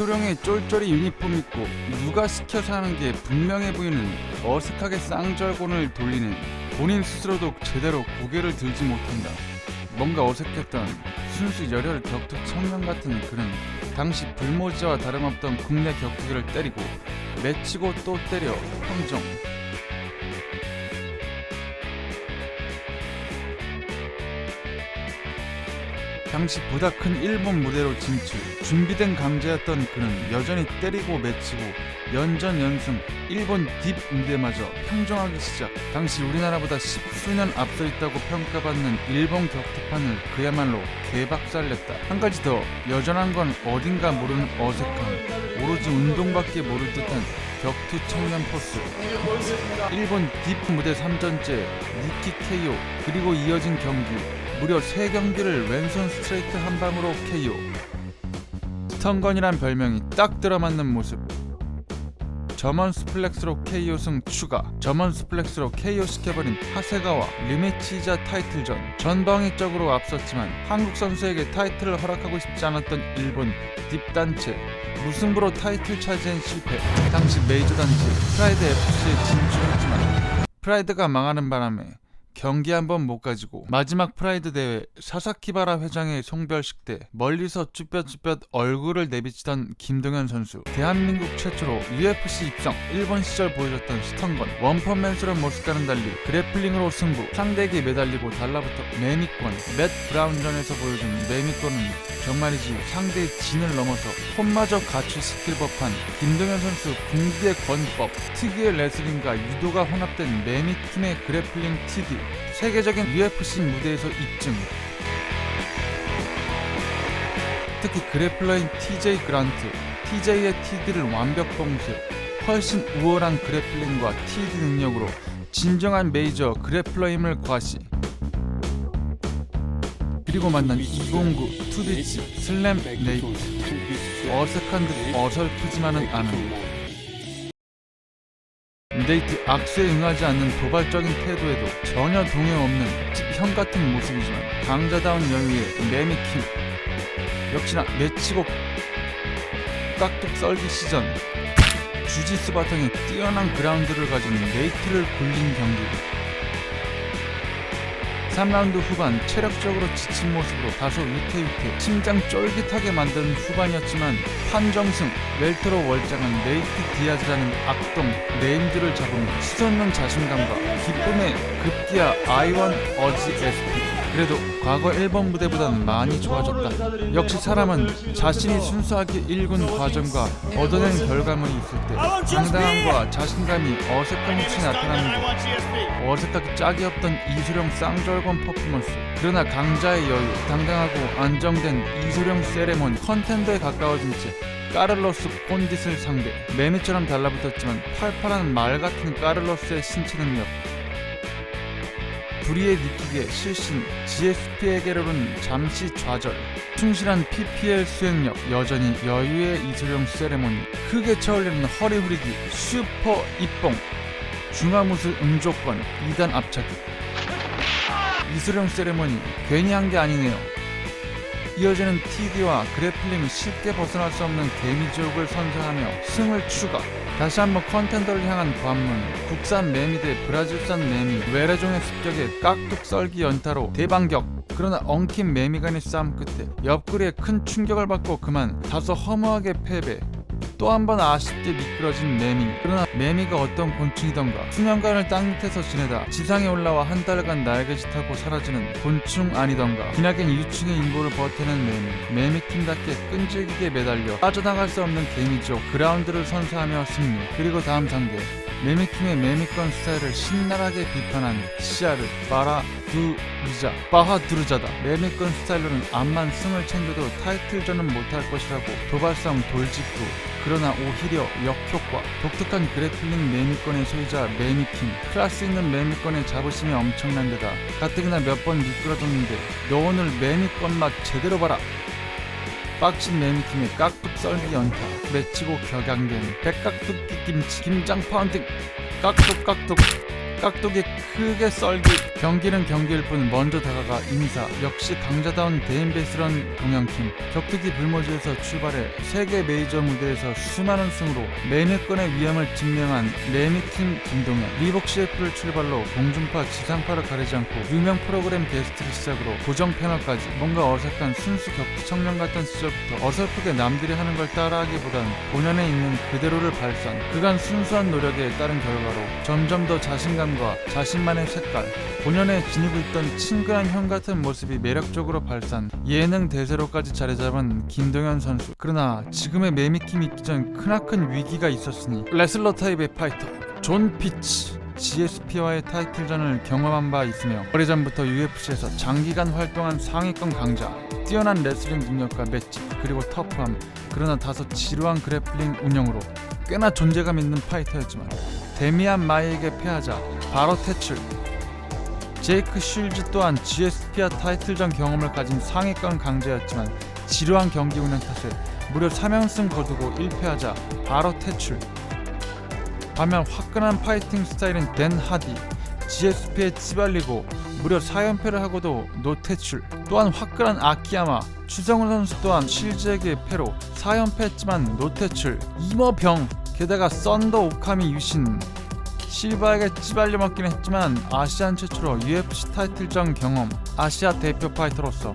이소룡의 쫄쫄이 유니폼 입고 누가 시켜서 하는 게 분명해 보이는 어색하게 쌍절곤을 돌리는 본인 스스로도 제대로 고개를 들지 못한다. 뭔가 어색했던 순수 열혈 격투 청년 같은 그는 당시 불모지와 다름없던 국내 격투기를 때리고 맺히고 또 때려 평정. 당시 보다 큰 일본 무대로 진출, 준비된 강자였던 그는 여전히 때리고 맺히고 연전연승 일본 딥 무대마저 평정하기 시작. 당시 우리나라보다 십수년 앞서 있다고 평가받는 일본 격투판을 그야말로 개박살냈다. 한 가지 더 여전한 건 어딘가 모르는 어색함, 오로지 운동밖에 모를 듯한 격투 청년 포스. 일본 딥 무대 3전째 니키 KO, 그리고 이어진 경기 무려 3경기를 왼손 스트레이트 한 방으로 KO. 스턴건이란 별명이 딱 들어맞는 모습. 점원 스플렉스로 KO 승 추가. 점원 스플렉스로 KO 시켜버린 하세가와 리매치이자 타이틀전. 전방위적으로 앞섰지만 한국 선수에게 타이틀을 허락하고 싶지 않았던 일본 딥단체. 무승부로 타이틀 차지엔 실패. 당시 메이저 단체 프라이드 FC에 진출했지만 프라이드가 망하는 바람에 경기 한 번 못 가지고 마지막 프라이드 대회 사사키바라 회장의 송별식 때 멀리서 쭈뼛쭈뼛 얼굴을 내비치던 김동현 선수. 대한민국 최초로 UFC 입성. 일본 시절 보여줬던 스턴건, 원펀맨스러운 모습과는 달리 그래플링으로 승부. 상대에게 매달리고 달라붙어 매미권. 맷 브라운전에서 보여준 매미권은 정말이지 상대의 진을 넘어서 폰마저 가출시킬 법한 김동현 선수 궁극의 권법, 특유의 레슬링과 유도가 혼합된 매미팀의 그래플링 TD. 세계적인 UFC 무대에서 입증. 특히 그래플러인 TJ 그란트, TJ의 TD를 완벽 봉쇄. 훨씬 우월한 그래플링과 TD 능력으로 진정한 메이저 그래플러임을 과시. 그리고 만난 209 투비치 슬램 네이트. 어색한 듯 어설프지만은 않은 네이트 악수에 응하지 않는 도발적인 태도에도 전혀 동요 없는 형 같은 모습이지만 강자다운 여유의 매미킴. 역시나 맺히고 깍둑 썰기 시전. 주짓수 바탕에 뛰어난 그라운드를 가진 네이트를 굴린 경기. 3라운드 후반 체력적으로 지친 모습으로 다소 위태위태 심장 쫄깃하게 만든 후반이었지만 판정승. 웰터로 월장한 네이트 디아즈라는 악동 네임들을 잡으며 치솟는 자신감과 기쁨의 급기야 I1 어지 SP. 그래도 과거 일본 무대보다는 많이 좋아졌다. 역시 사람은 자신이 순수하게 일군 과정과 얻어낸 결과물이 있을 때 당당함과 자신감이 어색함없이 나타나는 것. 어색하게 짝이 없던 이소룡 쌍절곤 퍼포먼스. 그러나 강자의 여유, 당당하고 안정된 이소룡 세레모니. 컨텐더에 가까워진 채 까를로스 콘딧을 상대. 매미처럼 달라붙었지만 팔팔한 말 같은 까를로스의 신체 능력, 불의의 니킥의 실신, GSP에게로는 잠시 좌절, 충실한 PPL 수행력, 여전히 여유의 이소룡 세레모니. 크게 쳐올리는 허리 후리기, 슈퍼 입봉, 중화무술 음조권, 2단 앞차기. 이소룡 세레모니 괜히 한 게 아니네요. 이어지는 TD와 그래플링이 쉽게 벗어날 수 없는 개미지옥을 선사하며 승을 추가. 다시 한번 컨텐더를 향한 관문. 국산 매미 대 브라질산 매미. 외래종의 습격에 깍둑 썰기 연타로 대반격. 그러나 엉킨 매미 간의 싸움 끝에 옆구리에 큰 충격을 받고 그만 다소 허무하게 패배. 또 한 번 아쉽게 미끄러진 매미. 그러나 매미가 어떤 곤충이던가 수년간을 땅밑에서 지내다 지상에 올라와 한 달간 날개짓하고 사라지는 곤충 아니던가. 기나긴 유충의 인고를 버텨낸 매미팀답게 끈질기게 매달려 빠져나갈 수 없는 개미지옥 그라운드를 선사하며 승리. 그리고 다음 단계. 매미팀의 매미권 스타일을 신랄하게 비판한 시아르 바하두르자다. 매미권 스타일로는 암만 승을 챙겨도 타이틀전은 못할 것이라고 도발성 돌직구. 그러나 오히려 역효과. 독특한 그래플링 매미권의 소유자 매미팀. 클래스 있는 매미권의 자부심이 엄청난 데다 가뜩이나 몇 번 미끄러졌는데 너 오늘 매미권 맛 제대로 봐라. 빡친 매미팀의 깍둑 썰기 연타. 맺히고 격양된 백깍둑기 김치. 김장 파운딩. 깍둑 깍두기 크게 썰기. 경기는 경기일 뿐 먼저 다가가 인사. 역시 강자다운 대인배스런 동양팀. 격투기 불모지에서 출발해 세계 메이저 무대에서 수많은 승으로 매매권의 위험을 증명한 매미팀 김동현. 리복 CF를 출발로 공중파 지상파를 가리지 않고 유명 프로그램 게스트를 시작으로 고정 패널까지 뭔가 어색한 순수 격투 청년 같던 시절부터 어설프게 남들이 하는 걸 따라하기보단 본연에 있는 그대로를 발산. 그간 순수한 노력에 따른 결과로 점점 더 자신감과 자신만의 색깔, 본연에 지니고 있던 친근한 형 같은 모습이 매력적으로 발산. 예능 대세로까지 자리잡은 김동현 선수. 그러나 지금의 매미킴이 있기 전 크나큰 위기가 있었으니 레슬러 타입의 파이터 존 피치. GSP와의 타이틀전을 경험한 바 있으며 오래전부터 UFC에서 장기간 활동한 상위권 강자. 뛰어난 레슬링 능력과 맷집 그리고 터프함. 그러나 다소 지루한 그래플링 운영으로 꽤나 존재감 있는 파이터였지만 데미안 마이에게 패하자 바로 퇴출. 제이크 쉴즈 또한 GSP와 타이틀전 경험을 가진 상위권 강자였지만 지루한 경기 운영 탓에 무려 3연승 거두고 1패하자 바로 퇴출. 반면 화끈한 파이팅 스타일은 댄 하디. GSP에 찌발리고 무려 4연패를 하고도 노퇴출. 또한 화끈한 아키야마. 추정훈 선수 또한 쉴즈에게 패로 4연패했지만 노퇴출. 이머병. 게다가 썬더 오카미 유신. 실바에게 찌발려 먹긴 했지만 아시안 최초로 UFC 타이틀전 경험. 아시아 대표 파이터로서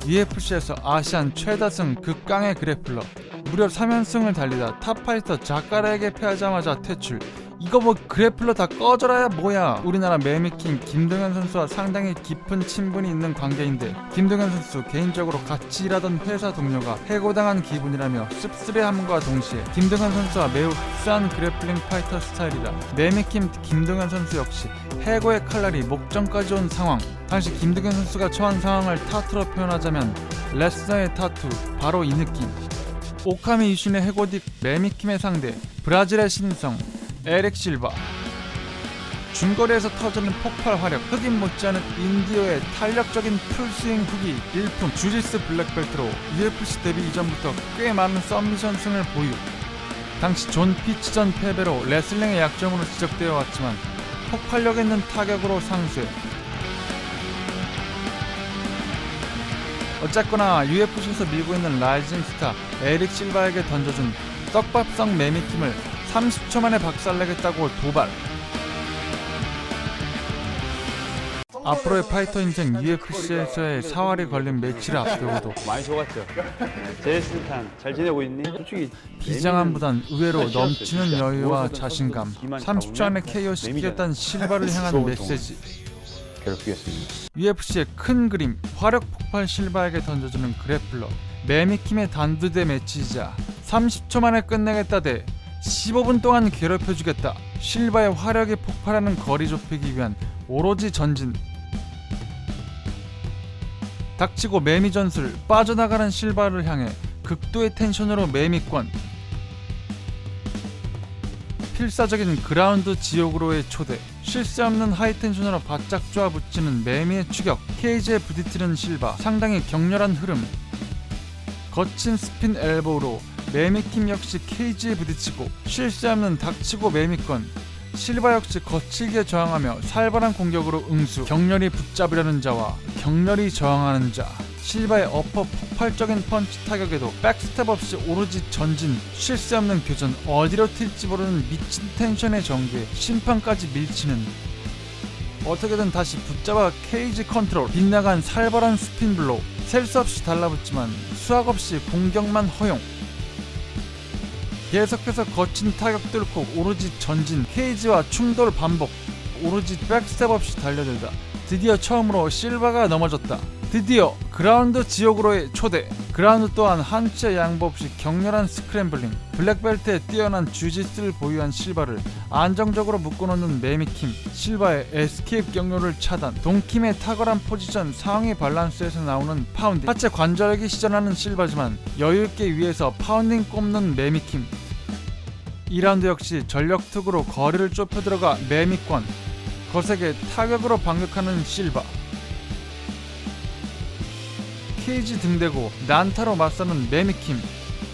UFC에서 아시안 최다승 극강의 그래플러. 무려 3연승을 달리다 탑파이터 자카라에게 패하자마자 퇴출. 이거 뭐 그래플러 다 꺼져라야 뭐야. 우리나라 매미킹 김동현 선수와 상당히 깊은 친분이 있는 관계인데 김동현 선수 개인적으로 같이 일하던 회사 동료가 해고당한 기분이라며 씁쓸해함과 동시에 김동현 선수와 매우 흡사한 그래플링 파이터 스타일이라 매미킴 김동현 선수 역시 해고의 칼날이 목전까지 온 상황. 당시 김동현 선수가 처한 상황을 타투로 표현하자면 레스너의 타투. 바로 이 느낌. 오카미 유신의 해고 뒤 매미킴의 상대 브라질의 신성 에릭 실바. 중거리에서 터지는 폭발 화력, 흑인 못지않은 인디오의 탄력적인 풀스윙 후기 일품 주짓수 블랙벨트로 UFC 데뷔 이전부터 꽤 많은 서미션 승을 보유. 당시 존 피치전 패배로 레슬링의 약점으로 지적되어 왔지만 폭발력 있는 타격으로 상쇄. 어쨌거나 UFC에서 밀고 있는 라이징 스타 에릭 실바에게 던져준 떡밥성 매미킴을 30초 만에 박살내겠다고 도발. 앞으로의 파이터 인생 UFC에서의 사활이 걸린 매치를 앞두고도 많이 속았죠. 제이슨탄 잘 지내고 있니? 솔직히 비장함보단 의외로 넘치는 여유와 자신감. 30초 안에 KO 시키겠다는 실바를 향한 메시지. UFC의 큰 그림, 화력 폭발 실바에게 던져주는 그래플러. 매미킴의 단두대 매치이자 30초 만에 끝내겠다 대 15분 동안 괴롭혀주겠다. 실바의 화력이 폭발하는 거리 좁히기 위한 오로지 전진. 닥치고 매미 전술. 빠져나가는 실바를 향해 극도의 텐션으로 매미권. 필사적인 그라운드 지옥으로의 초대. 쉴 새 없는 하이텐션으로 바짝 쪼아붙이는 매미의 추격. 케이지에 부딪히는 실바. 상당히 격렬한 흐름. 거친 스핀 엘보로 매미킴 역시 케이지에 부딪히고 쉴 새 없는 닥치고 매미권. 실바 역시 거칠게 저항하며 살벌한 공격으로 응수. 격렬히 붙잡으려는 자와 격렬히 저항하는 자. 실바의 어퍼 폭발적인 펀치 타격에도 백스텝 없이 오로지 전진. 쉴 새 없는 교전. 어디로 튈지 모르는 미친 텐션의 전개에 심판까지 밀치는. 어떻게든 다시 붙잡아 케이지 컨트롤. 빗나간 살벌한 스핀 블로우. 셀 수 없이 달라붙지만 수학 없이 공격만 허용. 계속해서 거친 타격 뚫고 오로지 전진. 케이지와 충돌 반복. 오로지 백스텝 없이 달려들다 드디어 처음으로 실바가 넘어졌다. 드디어 그라운드 지옥으로의 초대. 그라운드 또한 한치의 양보 없이 격렬한 스크램블링. 블랙벨트에 뛰어난 주짓수를 보유한 실바를 안정적으로 묶어놓는 매미킴. 실바의 에스케이프 경로를 차단. 동킴의 탁월한 포지션 상위 밸런스에서 나오는 파운딩. 하체 관절기 시전하는 실바지만 여유있게 위에서 파운딩 꼽는 매미킴. 2라운드 역시 전력투구로 거리를 좁혀 들어가 매미권. 거세게 타격으로 반격하는 실바. 케이지 등대고 난타로 맞서는 매미킴.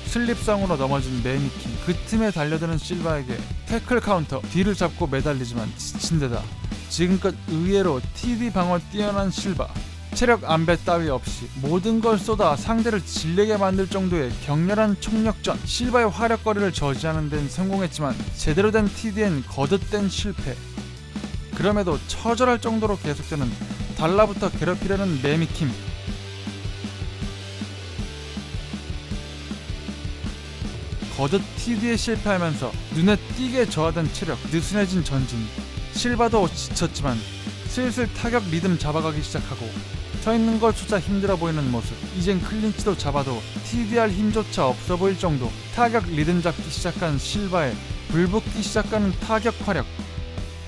슬립성으로 넘어진 매미킴. 그 틈에 달려드는 실바에게 태클 카운터. 뒤를 잡고 매달리지만 지친데다 지금껏 의외로 TD 방어 뛰어난 실바. 체력 안배 따위 없이 모든 걸 쏟아 상대를 질리게 만들 정도의 격렬한 총력전. 실바의 화력거리를 저지하는 데는 성공했지만 제대로 된 TD엔 거듭된 실패. 그럼에도 처절할 정도로 계속되는 달라붙어 괴롭히려는 매미킴. 거듭 TD에 실패하면서 눈에 띄게 저하된 체력, 느슨해진 전진. 실바도 지쳤지만 슬슬 타격 리듬 잡아가기 시작하고 서 있는 것조차 힘들어 보이는 모습. 이젠 클린치도 잡아도 TD할 힘조차 없어 보일 정도. 타격 리듬 잡기 시작한 실바에 불붙기 시작하는 타격 화력.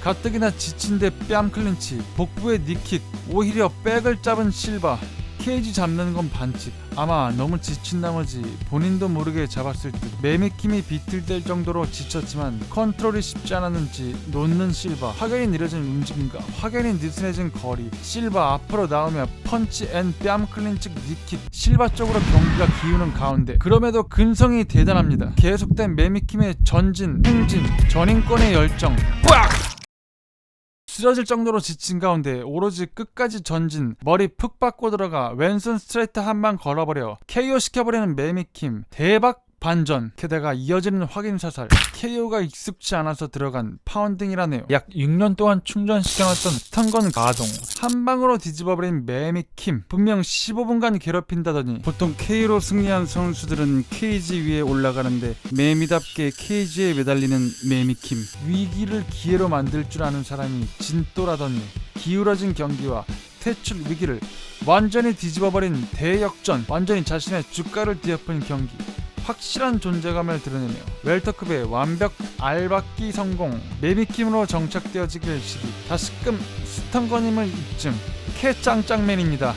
가뜩이나 지친데 뺨 클린치, 복부에 니킥, 오히려 백을 잡은 실바. 케이지 잡는 건 반칙. 아마 너무 지친 나머지 본인도 모르게 잡았을 듯. 매미킴이 비틀댈 정도로 지쳤지만 컨트롤이 쉽지 않았는지 놓는 실바. 확연히 느려진 움직임과 확연히 느슨해진 거리. 실바 앞으로 나오며 펀치 앤 뺨 클린치 니킥. 실바 쪽으로 경기가 기우는 가운데 그럼에도 근성이 대단합니다. 계속된 매미킴의 전진, 행진, 전인권의 열정. 빡! 쓰러질 정도로 지친 가운데 오로지 끝까지 전진, 머리 푹 박고 들어가 왼손 스트레이트 한 방 걸어버려 KO 시켜버리는 매미킴. 대박 반전. 게다가 이어지는 확인 사살. KO가 익숙치 않아서 들어간 파운딩이라네요. 약 6년 동안 충전시켜놨던 스턴건 가동. 한 방으로 뒤집어버린 매미킴. 분명 15분간 괴롭힌다더니 보통 KO로 승리한 선수들은 케이지 위에 올라가는데 매미답게 케이지에 매달리는 매미킴. 위기를 기회로 만들 줄 아는 사람이 진또라더니 기울어진 경기와 퇴출 위기를 완전히 뒤집어버린 대역전. 완전히 자신의 주가를 뒤엎은 경기. 확실한 존재감을 드러내며 웰터급의 완벽 알박기 성공. 매미킴으로 정착되어지길 시기. 다시금 스턴건임을 입증. 캐짱짱맨입니다.